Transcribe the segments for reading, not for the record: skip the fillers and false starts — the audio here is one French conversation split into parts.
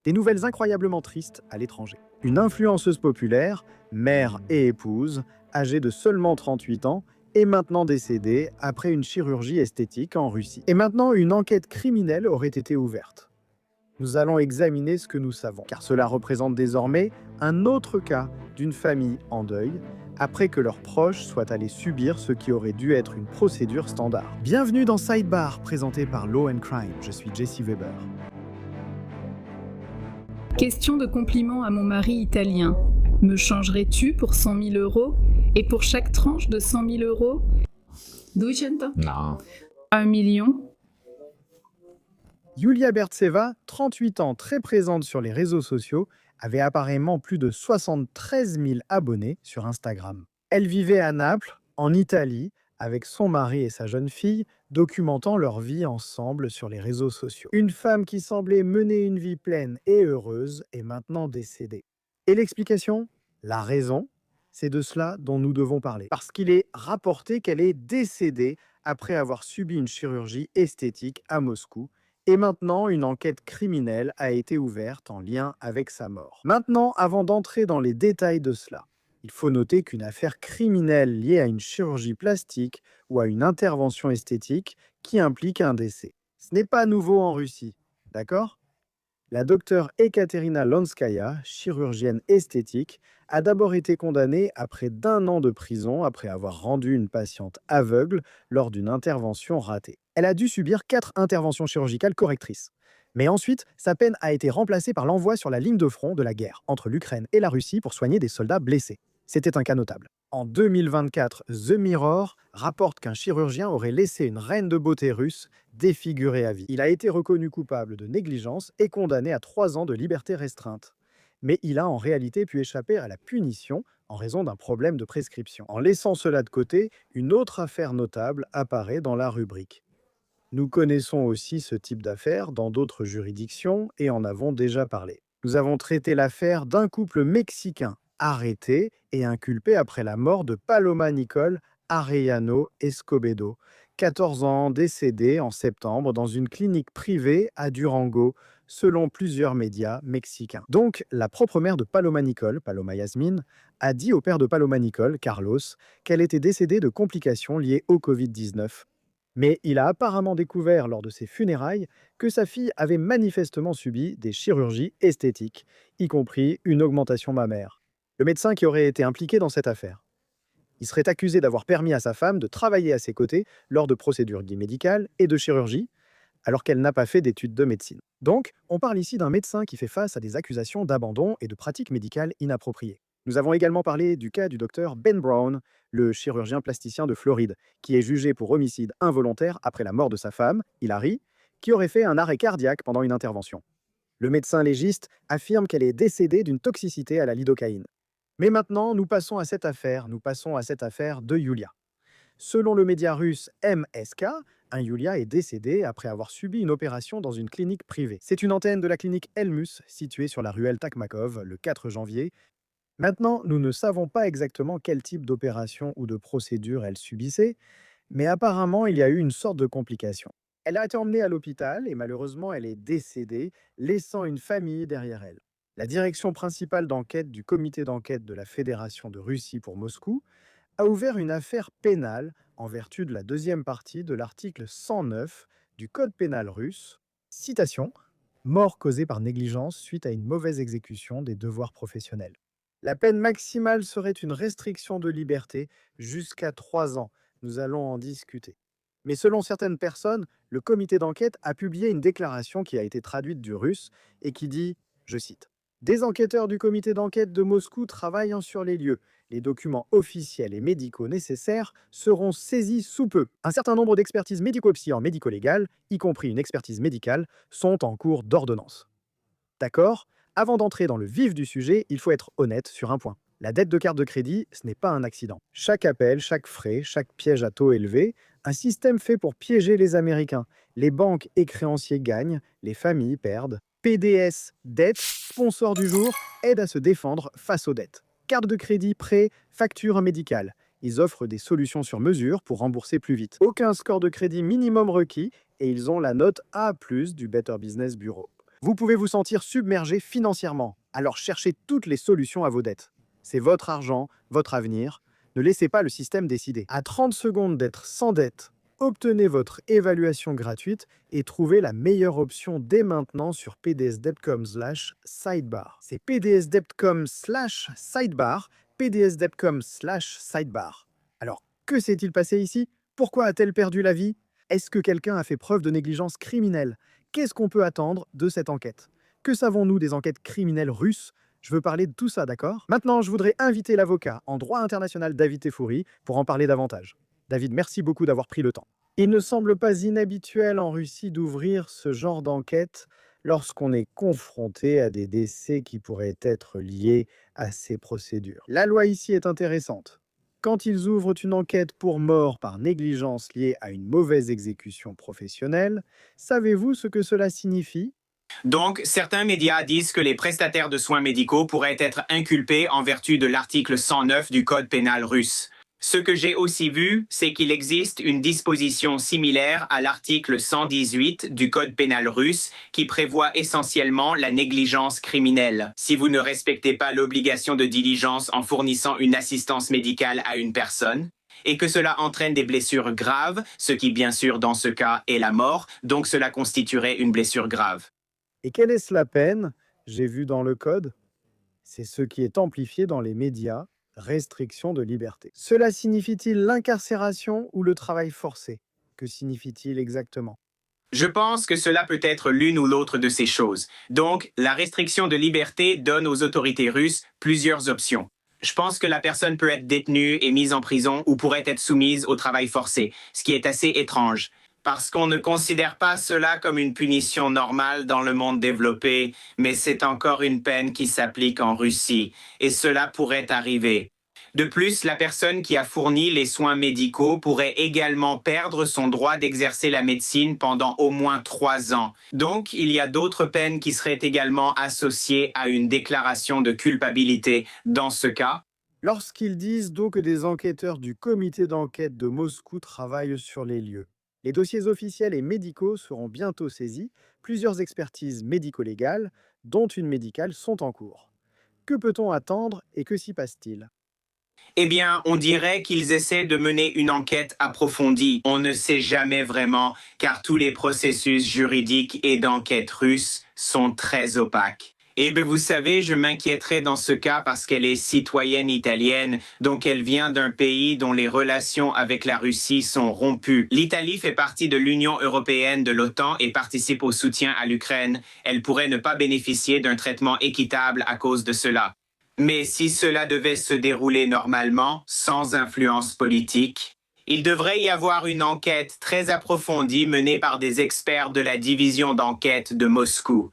Des nouvelles incroyablement tristes à l'étranger. Une influenceuse populaire, mère et épouse, âgée de seulement 38 ans, est maintenant décédée après une chirurgie esthétique en Russie. Et maintenant, une enquête criminelle aurait été ouverte. Nous allons examiner ce que nous savons, car cela représente désormais un autre cas d'une famille en deuil, après que leurs proches soient allés subir ce qui aurait dû être une procédure standard. Bienvenue dans Sidebar, présenté par Law and Crime. Je suis Jesse Weber. Question de compliment à mon mari italien. Me changerais-tu pour 100 000 euros? Et pour chaque tranche de 100 000 euros 200? No. 1 million? Yulia Bertseva, 38 ans, très présente sur les réseaux sociaux, avait apparemment plus de 73 000 abonnés sur Instagram. Elle vivait à Naples, en Italie, avec son mari et sa jeune fille, documentant leur vie ensemble sur les réseaux sociaux. Une femme qui semblait mener une vie pleine et heureuse est maintenant décédée. Et l'explication? La raison? C'est de cela dont nous devons parler. Parce qu'il est rapporté qu'elle est décédée après avoir subi une chirurgie esthétique à Moscou, et maintenant, une enquête criminelle a été ouverte en lien avec sa mort. Maintenant, avant d'entrer dans les détails de cela, il faut noter qu'une affaire criminelle liée à une chirurgie plastique ou à une intervention esthétique qui implique un décès. Ce n'est pas nouveau en Russie, d'accord? La docteure Ekaterina Lonskaya, chirurgienne esthétique, a d'abord été condamnée à près d'1 an de prison après avoir rendu une patiente aveugle lors d'une intervention ratée. Elle a dû subir 4 interventions chirurgicales correctrices. Mais ensuite, sa peine a été remplacée par l'envoi sur la ligne de front de la guerre entre l'Ukraine et la Russie pour soigner des soldats blessés. C'était un cas notable. En 2024, The Mirror rapporte qu'un chirurgien aurait laissé une reine de beauté russe défigurée à vie. Il a été reconnu coupable de négligence et condamné à 3 ans de liberté restreinte. Mais il a en réalité pu échapper à la punition en raison d'un problème de prescription. En laissant cela de côté, une autre affaire notable apparaît dans la rubrique. Nous connaissons aussi ce type d'affaires dans d'autres juridictions et en avons déjà parlé. Nous avons traité l'affaire d'un couple mexicain arrêté et inculpé après la mort de Paloma Nicole Arellano Escobedo, 14 ans, décédée en septembre dans une clinique privée à Durango, selon plusieurs médias mexicains. Donc, la propre mère de Paloma Nicole, Paloma Yasmine, a dit au père de Paloma Nicole, Carlos, qu'elle était décédée de complications liées au Covid-19. Mais il a apparemment découvert lors de ses funérailles que sa fille avait manifestement subi des chirurgies esthétiques, y compris une augmentation mammaire. Le médecin qui aurait été impliqué dans cette affaire. Il serait accusé d'avoir permis à sa femme de travailler à ses côtés lors de procédures dites médicales et de chirurgie, alors qu'elle n'a pas fait d'études de médecine. Donc, on parle ici d'un médecin qui fait face à des accusations d'abandon et de pratiques médicales inappropriées. Nous avons également parlé du cas du docteur Ben Brown, le chirurgien plasticien de Floride, qui est jugé pour homicide involontaire après la mort de sa femme, Hilary, qui aurait fait un arrêt cardiaque pendant une intervention. Le médecin légiste affirme qu'elle est décédée d'une toxicité à la lidocaïne. Mais maintenant, nous passons à cette affaire de Yulia. Selon le média russe MSK, un Yulia est décédé après avoir subi une opération dans une clinique privée. C'est une antenne de la clinique Elmus, située sur la ruelle Takmakov, le 4 janvier. Maintenant, nous ne savons pas exactement quel type d'opération ou de procédure elle subissait, mais apparemment, il y a eu une sorte de complication. Elle a été emmenée à l'hôpital et malheureusement, elle est décédée, laissant une famille derrière elle. La direction principale d'enquête du comité d'enquête de la Fédération de Russie pour Moscou a ouvert une affaire pénale en vertu de la deuxième partie de l'article 109 du Code pénal russe. Citation: mort causée par négligence suite à une mauvaise exécution des devoirs professionnels. La peine maximale serait une restriction de liberté jusqu'à 3 ans. Nous allons en discuter. Mais selon certaines personnes, le comité d'enquête a publié une déclaration qui a été traduite du russe et qui dit, je cite, des enquêteurs du comité d'enquête de Moscou travaillant sur les lieux. Les documents officiels et médicaux nécessaires seront saisis sous peu. Un certain nombre d'expertises médico-psy en médico-légal, y compris une expertise médicale, sont en cours d'ordonnance. D'accord? Avant d'entrer dans le vif du sujet, il faut être honnête sur un point. La dette de carte de crédit, ce n'est pas un accident. Chaque appel, chaque frais, chaque piège à taux élevé, un système fait pour piéger les Américains. Les banques et créanciers gagnent, les familles perdent. PDS, dette, sponsor du jour, aide à se défendre face aux dettes. Carte de crédit, prêt, facture médicale. Ils offrent des solutions sur mesure pour rembourser plus vite. Aucun score de crédit minimum requis et ils ont la note A+ du Better Business Bureau. Vous pouvez vous sentir submergé financièrement, alors cherchez toutes les solutions à vos dettes. C'est votre argent, votre avenir. Ne laissez pas le système décider. À 30 secondes d'être sans dette, obtenez votre évaluation gratuite et trouvez la meilleure option dès maintenant sur pdsdebtcom/sidebar. C'est pdsdebtcom/sidebar, pdsdebtcom/sidebar. Alors, que s'est-il passé ici? Pourquoi a-t-elle perdu la vie? Est-ce que quelqu'un a fait preuve de négligence criminelle? Qu'est-ce qu'on peut attendre de cette enquête? Que savons-nous des enquêtes criminelles russes? Je veux parler de tout ça, d'accord? Maintenant, je voudrais inviter l'avocat en droit international David Teffouri pour en parler davantage. David, merci beaucoup d'avoir pris le temps. Il ne semble pas inhabituel en Russie d'ouvrir ce genre d'enquête lorsqu'on est confronté à des décès qui pourraient être liés à ces procédures. La loi ici est intéressante. Quand ils ouvrent une enquête pour mort par négligence liée à une mauvaise exécution professionnelle, savez-vous ce que cela signifie? Donc, certains médias disent que les prestataires de soins médicaux pourraient être inculpés en vertu de l'article 109 du Code pénal russe. Ce que j'ai aussi vu, c'est qu'il existe une disposition similaire à l'article 118 du Code pénal russe qui prévoit essentiellement la négligence criminelle. Si vous ne respectez pas l'obligation de diligence en fournissant une assistance médicale à une personne, et que cela entraîne des blessures graves, ce qui bien sûr dans ce cas est la mort, donc cela constituerait une blessure grave. Et quelle est la peine? J'ai vu dans le code. C'est ce qui est amplifié dans les médias, restriction de liberté. Cela signifie-t-il l'incarcération ou le travail forcé? Que signifie-t-il exactement? Je pense que cela peut être l'une ou l'autre de ces choses. Donc, la restriction de liberté donne aux autorités russes plusieurs options. Je pense que la personne peut être détenue et mise en prison ou pourrait être soumise au travail forcé, ce qui est assez étrange. Parce qu'on ne considère pas cela comme une punition normale dans le monde développé, mais c'est encore une peine qui s'applique en Russie, et cela pourrait arriver. De plus, la personne qui a fourni les soins médicaux pourrait également perdre son droit d'exercer la médecine pendant au moins 3 ans. Donc, il y a d'autres peines qui seraient également associées à une déclaration de culpabilité dans ce cas. Lorsqu'ils disent donc que des enquêteurs du comité d'enquête de Moscou travaillent sur les lieux, les dossiers officiels et médicaux seront bientôt saisis. Plusieurs expertises médico-légales, dont une médicale, sont en cours. Que peut-on attendre et que s'y passe-t-il? Eh bien, on dirait qu'ils essaient de mener une enquête approfondie. On ne sait jamais vraiment, car tous les processus juridiques et d'enquête russes sont très opaques. Et bien, vous savez, je m'inquiéterais dans ce cas parce qu'elle est citoyenne italienne, donc elle vient d'un pays dont les relations avec la Russie sont rompues. L'Italie fait partie de l'Union européenne, de l'OTAN et participe au soutien à l'Ukraine. Elle pourrait ne pas bénéficier d'un traitement équitable à cause de cela. Mais si cela devait se dérouler normalement, sans influence politique, il devrait y avoir une enquête très approfondie menée par des experts de la division d'enquête de Moscou.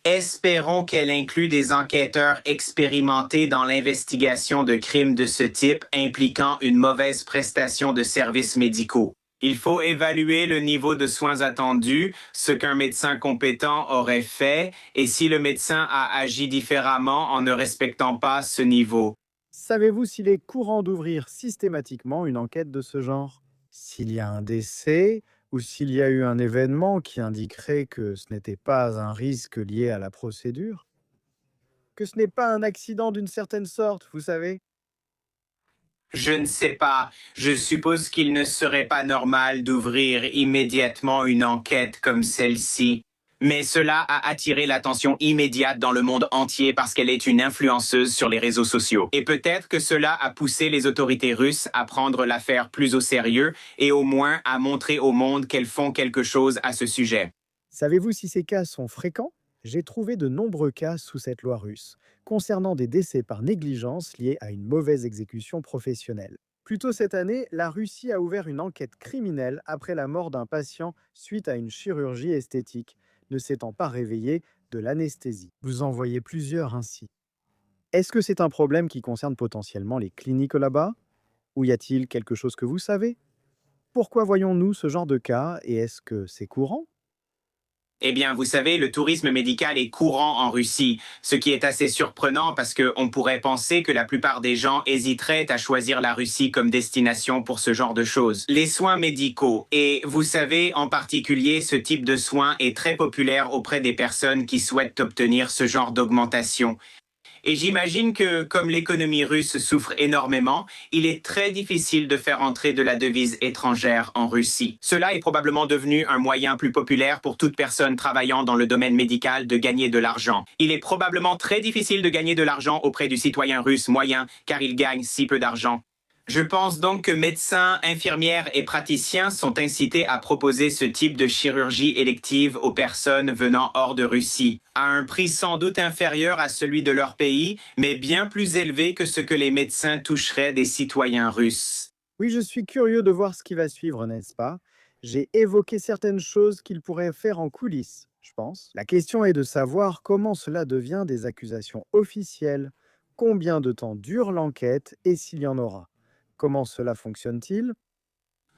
Espérons qu'elle inclue des enquêteurs expérimentés dans l'investigation de crimes de ce type impliquant une mauvaise prestation de services médicaux. Il faut évaluer le niveau de soins attendus, ce qu'un médecin compétent aurait fait, et si le médecin a agi différemment en ne respectant pas ce niveau. Savez-vous s'il est courant d'ouvrir systématiquement une enquête de ce genre? S'il y a un décès ou s'il y a eu un événement qui indiquerait que ce n'était pas un risque lié à la procédure? Que ce n'est pas un accident d'une certaine sorte, vous savez? Je ne sais pas. Je suppose qu'il ne serait pas normal d'ouvrir immédiatement une enquête comme celle-ci. Mais cela a attiré l'attention immédiate dans le monde entier parce qu'elle est une influenceuse sur les réseaux sociaux. Et peut-être que cela a poussé les autorités russes à prendre l'affaire plus au sérieux et au moins à montrer au monde qu'elles font quelque chose à ce sujet. Savez-vous si ces cas sont fréquents? J'ai trouvé de nombreux cas sous cette loi russe, concernant des décès par négligence liés à une mauvaise exécution professionnelle. Plus tôt cette année, la Russie a ouvert une enquête criminelle après la mort d'un patient suite à une chirurgie esthétique, ne s'étant pas réveillé de l'anesthésie. Vous en voyez plusieurs ainsi. Est-ce que c'est un problème qui concerne potentiellement les cliniques là-bas? Ou y a-t-il quelque chose que vous savez? Pourquoi voyons-nous ce genre de cas et est-ce que c'est courant? Eh bien, vous savez, le tourisme médical est courant en Russie, ce qui est assez surprenant parce qu'on pourrait penser que la plupart des gens hésiteraient à choisir la Russie comme destination pour ce genre de choses. Les soins médicaux, et vous savez, en particulier, ce type de soins est très populaire auprès des personnes qui souhaitent obtenir ce genre d'augmentation. Et j'imagine que, comme l'économie russe souffre énormément, il est très difficile de faire entrer de la devise étrangère en Russie. Cela est probablement devenu un moyen plus populaire pour toute personne travaillant dans le domaine médical de gagner de l'argent. Il est probablement très difficile de gagner de l'argent auprès du citoyen russe moyen, car il gagne si peu d'argent. Je pense donc que médecins, infirmières et praticiens sont incités à proposer ce type de chirurgie élective aux personnes venant hors de Russie, à un prix sans doute inférieur à celui de leur pays, mais bien plus élevé que ce que les médecins toucheraient des citoyens russes. Oui, je suis curieux de voir ce qui va suivre, n'est-ce pas? J'ai évoqué certaines choses qu'il pourrait faire en coulisses, je pense. La question est de savoir comment cela devient des accusations officielles, combien de temps dure l'enquête et s'il y en aura. Comment cela fonctionne-t-il?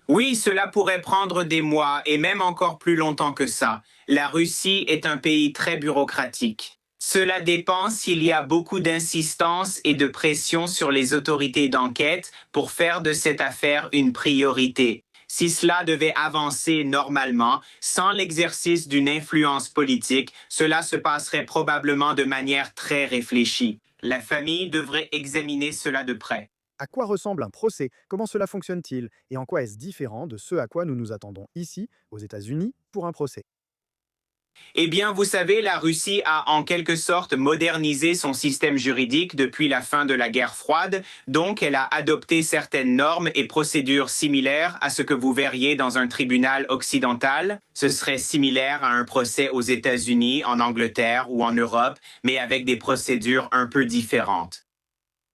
Oui, cela pourrait prendre des mois et même encore plus longtemps que ça. La Russie est un pays très bureaucratique. Cela dépend s'il y a beaucoup d'insistance et de pression sur les autorités d'enquête pour faire de cette affaire une priorité. Si cela devait avancer normalement, sans l'exercice d'une influence politique, cela se passerait probablement de manière très réfléchie. La famille devrait examiner cela de près. À quoi ressemble un procès? Comment cela fonctionne-t-il? Et en quoi est-ce différent de ce à quoi nous nous attendons ici, aux États-Unis, pour un procès? Eh bien, vous savez, la Russie a en quelque sorte modernisé son système juridique depuis la fin de la guerre froide, donc elle a adopté certaines normes et procédures similaires à ce que vous verriez dans un tribunal occidental. Ce serait similaire à un procès aux États-Unis, en Angleterre ou en Europe, mais avec des procédures un peu différentes.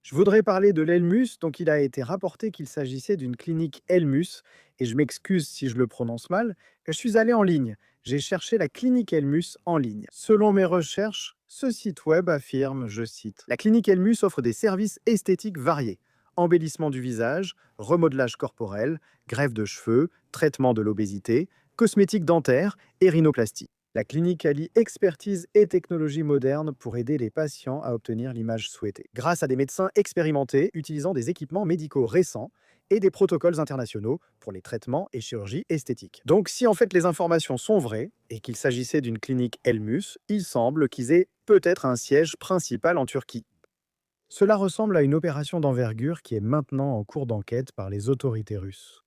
Je voudrais parler de l'Elmus, donc il a été rapporté qu'il s'agissait d'une clinique Elmus, et je m'excuse si je le prononce mal. Je suis allé en ligne. J'ai cherché la clinique Elmus en ligne. Selon mes recherches, ce site web affirme, je cite, la clinique Elmus offre des services esthétiques variés. Embellissement du visage, remodelage corporel, greffe de cheveux, traitement de l'obésité, cosmétique dentaire et rhinoplastie. La clinique allie expertise et technologie moderne pour aider les patients à obtenir l'image souhaitée. Grâce à des médecins expérimentés utilisant des équipements médicaux récents et des protocoles internationaux pour les traitements et chirurgies esthétiques. Donc si en fait les informations sont vraies et qu'il s'agissait d'une clinique Elmus, il semble qu'ils aient peut-être un siège principal en Turquie. Cela ressemble à une opération d'envergure qui est maintenant en cours d'enquête par les autorités russes.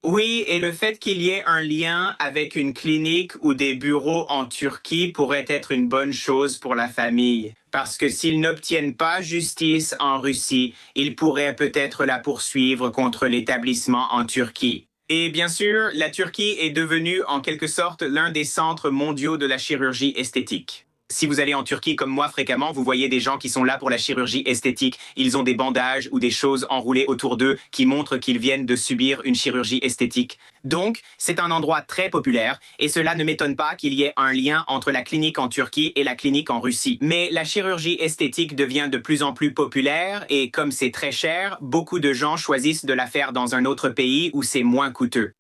Oui, et le fait qu'il y ait un lien avec une clinique ou des bureaux en Turquie pourrait être une bonne chose pour la famille. Parce que s'ils n'obtiennent pas justice en Russie, ils pourraient peut-être la poursuivre contre l'établissement en Turquie. Et bien sûr, la Turquie est devenue en quelque sorte l'un des centres mondiaux de la chirurgie esthétique. Si vous allez en Turquie comme moi fréquemment, vous voyez des gens qui sont là pour la chirurgie esthétique. Ils ont des bandages ou des choses enroulées autour d'eux qui montrent qu'ils viennent de subir une chirurgie esthétique. Donc, c'est un endroit très populaire et cela ne m'étonne pas qu'il y ait un lien entre la clinique en Turquie et la clinique en Russie. Mais la chirurgie esthétique devient de plus en plus populaire et comme c'est très cher, beaucoup de gens choisissent de la faire dans un autre pays où c'est moins coûteux.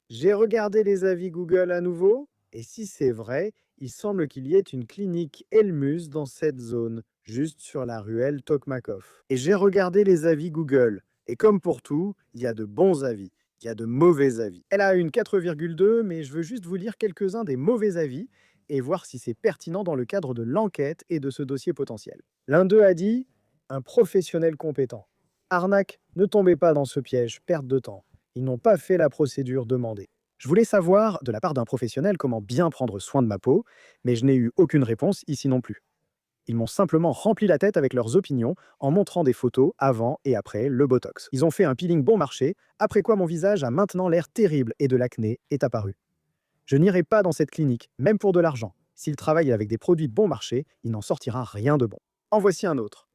J'ai regardé les avis Google à nouveau, et si c'est vrai, il semble qu'il y ait une clinique Elmus dans cette zone, juste sur la ruelle Tokmakov. Et j'ai regardé les avis Google, et comme pour tout, il y a de bons avis, il y a de mauvais avis. Elle a une 4,2, mais je veux juste vous lire quelques-uns des mauvais avis et voir si c'est pertinent dans le cadre de l'enquête et de ce dossier potentiel. L'un d'eux a dit « Un professionnel compétent. Arnaque, ne tombez pas dans ce piège, perte de temps. Ils n'ont pas fait la procédure demandée. Je voulais savoir, de la part d'un professionnel, comment bien prendre soin de ma peau, mais je n'ai eu aucune réponse ici non plus. Ils m'ont simplement rempli la tête avec leurs opinions en montrant des photos avant et après le Botox. Ils ont fait un peeling bon marché, après quoi mon visage a maintenant l'air terrible et de l'acné est apparu. Je n'irai pas dans cette clinique, même pour de l'argent. S'il travaille avec des produits bon marché, il n'en sortira rien de bon. En voici un autre.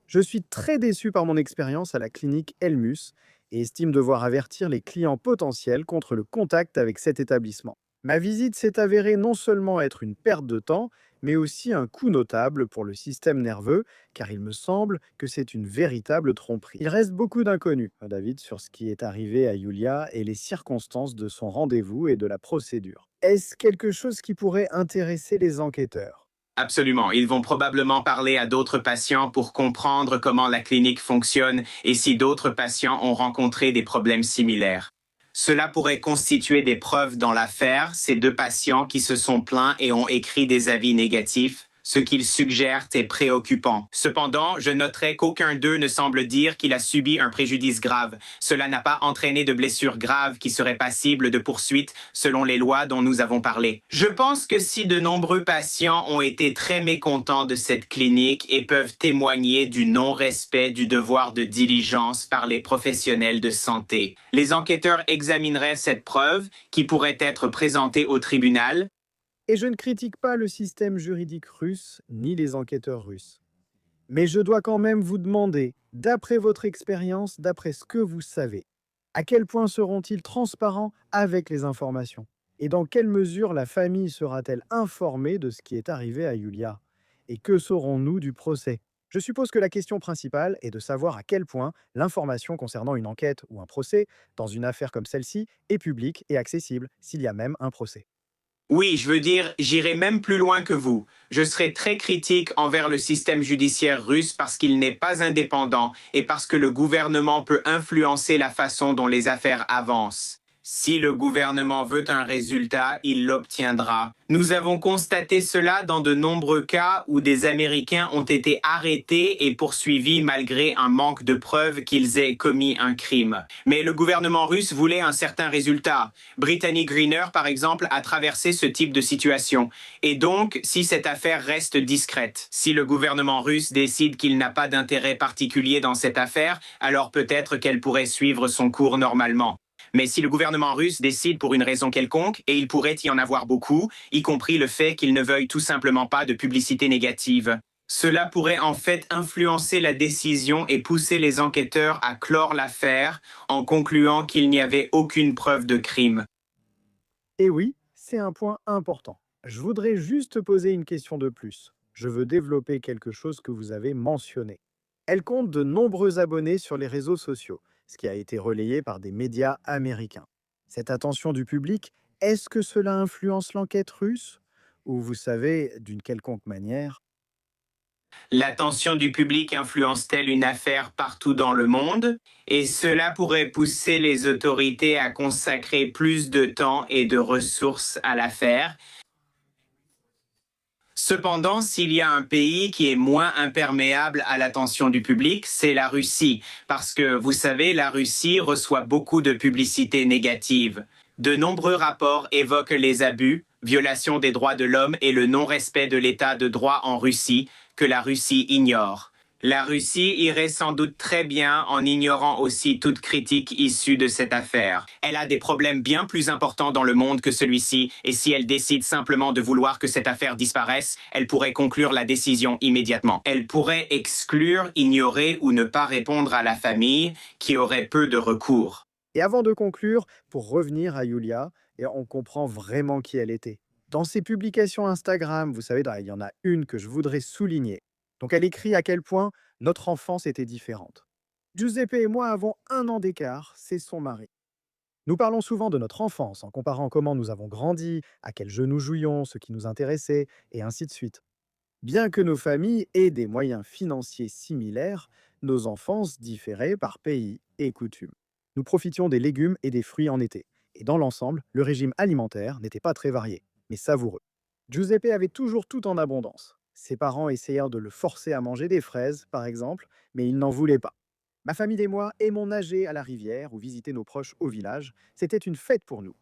Je suis très déçu par mon expérience à la clinique Elmus et estime devoir avertir les clients potentiels contre le contact avec cet établissement. Ma visite s'est avérée non seulement être une perte de temps, mais aussi un coût notable pour le système nerveux, car il me semble que c'est une véritable tromperie. Il reste beaucoup d'inconnus, David, sur ce qui est arrivé à Yulia et les circonstances de son rendez-vous et de la procédure. Est-ce quelque chose qui pourrait intéresser les enquêteurs? Absolument. Ils vont probablement parler à d'autres patients pour comprendre comment la clinique fonctionne et si d'autres patients ont rencontré des problèmes similaires. Cela pourrait constituer des preuves dans l'affaire, ces deux patients qui se sont plaints et ont écrit des avis négatifs. Ce qu'ils suggèrent est préoccupant. Cependant, je noterai qu'aucun d'eux ne semble dire qu'il a subi un préjudice grave. Cela n'a pas entraîné de blessures graves qui seraient passibles de poursuites selon les lois dont nous avons parlé. Je pense que si de nombreux patients ont été très mécontents de cette clinique et peuvent témoigner du non-respect du devoir de diligence par les professionnels de santé, les enquêteurs examineraient cette preuve qui pourrait être présentée au tribunal. Et je ne critique pas le système juridique russe ni les enquêteurs russes. Mais je dois quand même vous demander, d'après votre expérience, d'après ce que vous savez, à quel point seront-ils transparents avec les informations? Et dans quelle mesure la famille sera-t-elle informée de ce qui est arrivé à Yulia? Et que saurons-nous du procès? Je suppose que la question principale est de savoir à quel point l'information concernant une enquête ou un procès, dans une affaire comme celle-ci, est publique et accessible, s'il y a même un procès. Oui, je veux dire, j'irai même plus loin que vous. Je serai très critique envers le système judiciaire russe parce qu'il n'est pas indépendant et parce que le gouvernement peut influencer la façon dont les affaires avancent. Si le gouvernement veut un résultat, il l'obtiendra. Nous avons constaté cela dans de nombreux cas où des Américains ont été arrêtés et poursuivis malgré un manque de preuves qu'ils aient commis un crime. Mais le gouvernement russe voulait un certain résultat. Brittany Griner, par exemple, a traversé ce type de situation. Et donc, si cette affaire reste discrète, si le gouvernement russe décide qu'il n'a pas d'intérêt particulier dans cette affaire, alors peut-être qu'elle pourrait suivre son cours normalement. Mais si le gouvernement russe décide pour une raison quelconque, et il pourrait y en avoir beaucoup, y compris le fait qu'il ne veuille tout simplement pas de publicité négative, cela pourrait en fait influencer la décision et pousser les enquêteurs à clore l'affaire en concluant qu'il n'y avait aucune preuve de crime. Et oui, c'est un point important. Je voudrais juste poser une question de plus. Je veux développer quelque chose que vous avez mentionné. Elle compte de nombreux abonnés sur les réseaux sociaux, ce qui a été relayé par des médias américains. Cette attention du public, est-ce que cela influence l'enquête russe? Ou vous savez, d'une quelconque manière? L'attention du public influence-t-elle une affaire partout dans le monde? Et cela pourrait pousser les autorités à consacrer plus de temps et de ressources à l'affaire. Cependant, s'il y a un pays qui est moins imperméable à l'attention du public, c'est la Russie. Parce que, vous savez, la Russie reçoit beaucoup de publicité négative. De nombreux rapports évoquent les abus, violations des droits de l'homme et le non-respect de l'état de droit en Russie, que la Russie ignore. La Russie irait sans doute très bien en ignorant aussi toute critique issue de cette affaire. Elle a des problèmes bien plus importants dans le monde que celui-ci, et si elle décide simplement de vouloir que cette affaire disparaisse, elle pourrait conclure la décision immédiatement. Elle pourrait exclure, ignorer ou ne pas répondre à la famille, qui aurait peu de recours. Et avant de conclure, pour revenir à Yulia, et on comprend vraiment qui elle était. Dans ses publications Instagram, vous savez, il y en a une que je voudrais souligner. Donc elle écrit à quel point notre enfance était différente. Giuseppe et moi avons 1 an d'écart, c'est son mari. Nous parlons souvent de notre enfance en comparant comment nous avons grandi, à quel jeu nous jouions, ce qui nous intéressait, et ainsi de suite. Bien que nos familles aient des moyens financiers similaires, nos enfances différaient par pays et coutumes. Nous profitions des légumes et des fruits en été, et dans l'ensemble, le régime alimentaire n'était pas très varié, mais savoureux. Giuseppe avait toujours tout en abondance. Ses parents essayèrent de le forcer à manger des fraises, par exemple, mais il n'en voulait pas. Ma famille et moi aimons nager à la rivière ou visiter nos proches au village. C'était une fête pour nous.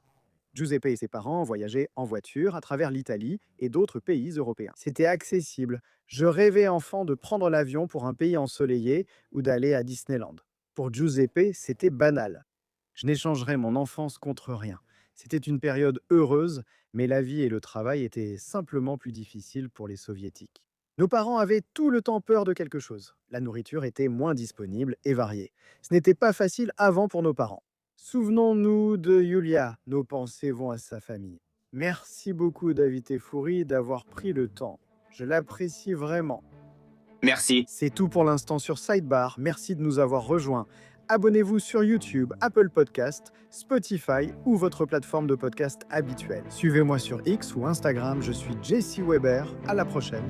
Giuseppe et ses parents voyageaient en voiture à travers l'Italie et d'autres pays européens. C'était accessible. Je rêvais enfant de prendre l'avion pour un pays ensoleillé ou d'aller à Disneyland. Pour Giuseppe, c'était banal. Je n'échangerais mon enfance contre rien. C'était une période heureuse, mais la vie et le travail étaient simplement plus difficiles pour les soviétiques. Nos parents avaient tout le temps peur de quelque chose. La nourriture était moins disponible et variée. Ce n'était pas facile avant pour nos parents. Souvenons-nous de Yulia, nos pensées vont à sa famille. Merci beaucoup David Effouri d'avoir pris le temps. Je l'apprécie vraiment. Merci. C'est tout pour l'instant sur Sidebar. Merci de nous avoir rejoints. Abonnez-vous sur YouTube, Apple Podcast, Spotify ou votre plateforme de podcast habituelle. Suivez-moi sur X ou Instagram, je suis Jesse Weber. À la prochaine.